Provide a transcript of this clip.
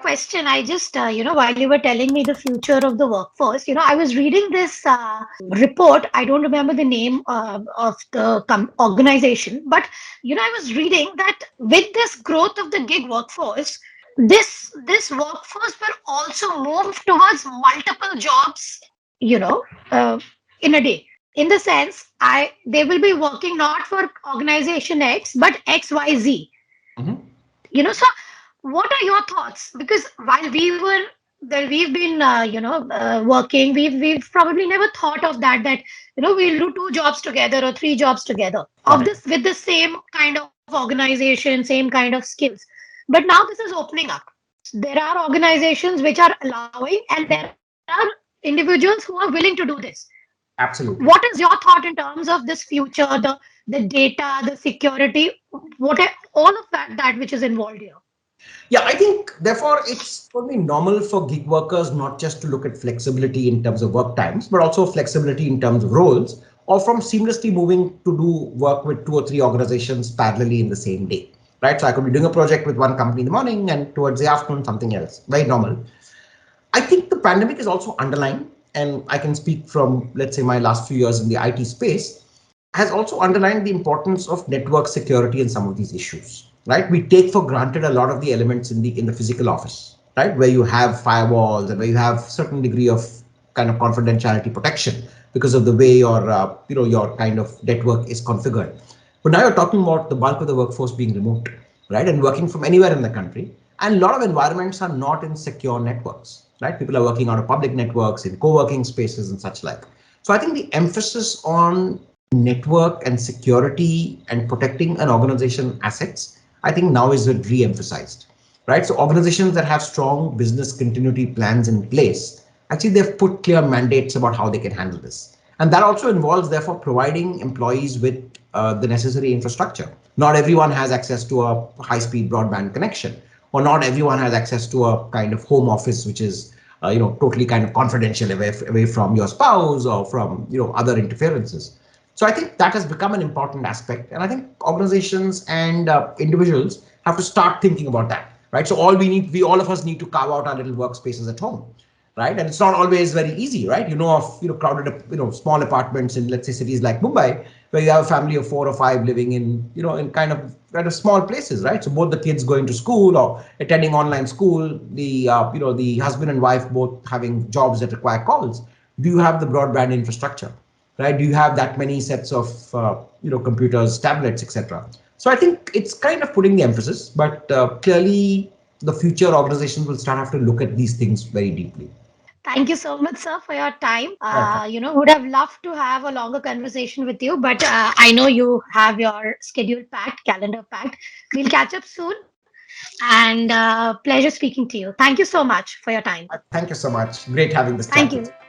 question. I just, while you were telling me the future of the workforce, I was reading this report. I don't remember the name of the organization, but, I was reading that with this growth of the gig workforce, this workforce will also move towards multiple jobs, you know, uh, in a day. In the sense, they will be working not for organization X, but XYZ. Mhm. So what are your thoughts? Because while we've been working, we've probably never thought of that we'll do two jobs together or three jobs together of Correct. this with the same kind of organization, same kind of skills. But now this is opening up. There are organizations which are allowing, and there are individuals who are willing to do this. What Absolutely. is your thought in terms of this future, the data, the security, all of that which is involved here? Yeah, I think therefore it's only normal for gig workers not just to look at flexibility in terms of work times, but also flexibility in terms of roles, or from seamlessly moving to do work with two or three organizations parallelly in the same day. Right. So I could be doing a project with one company in the morning and towards the afternoon something else. Very normal. I think the pandemic is also underlined, and I can speak from, let's say, my last few years in the IT space, has also underlined the importance of network security in some of these issues. Right, we take for granted a lot of the elements in the physical office, right, where you have firewalls and where you have certain degree of kind of confidentiality protection because of the way your kind of network is configured. But now you're talking about the bulk of the workforce being remote, right, and working from anywhere in the country. And a lot of environments are not in secure networks, right? People are working out of public networks in co-working spaces and such like. So I think the emphasis on network and security and protecting an organization assets, I think now is re-emphasized, right? So organizations that have strong business continuity plans in place, actually they've put clear mandates about how they can handle this. And that also involves therefore providing employees with the necessary infrastructure. Not everyone has access to a high-speed broadband connection, or not everyone has access to a kind of home office which is totally kind of confidential away from your spouse or from other interferences. So I think that has become an important aspect, and I think organizations and individuals have to start thinking about that, right? So all of us need to carve out our little workspaces at home, right? And it's not always very easy, right? Of crowded, small apartments in, let's say, cities like Mumbai, where you have a family of 4 or 5 living in kind of small places, right? So both the kids going to school or attending online school, the husband and wife both having jobs that require calls. Do you have the broadband infrastructure, right? Do you have that many sets of computers, tablets, etc.? So I think it's kind of putting the emphasis, but clearly the future organizations will start have to look at these things very deeply. Thank you so much, sir, for your time. Okay. Would have loved to have a longer conversation with you, but I know you have your schedule packed, calendar packed. We'll catch up soon, and pleasure speaking to you. Thank you so much for your time. Thank you so much. Great having this Thank chat with you. you.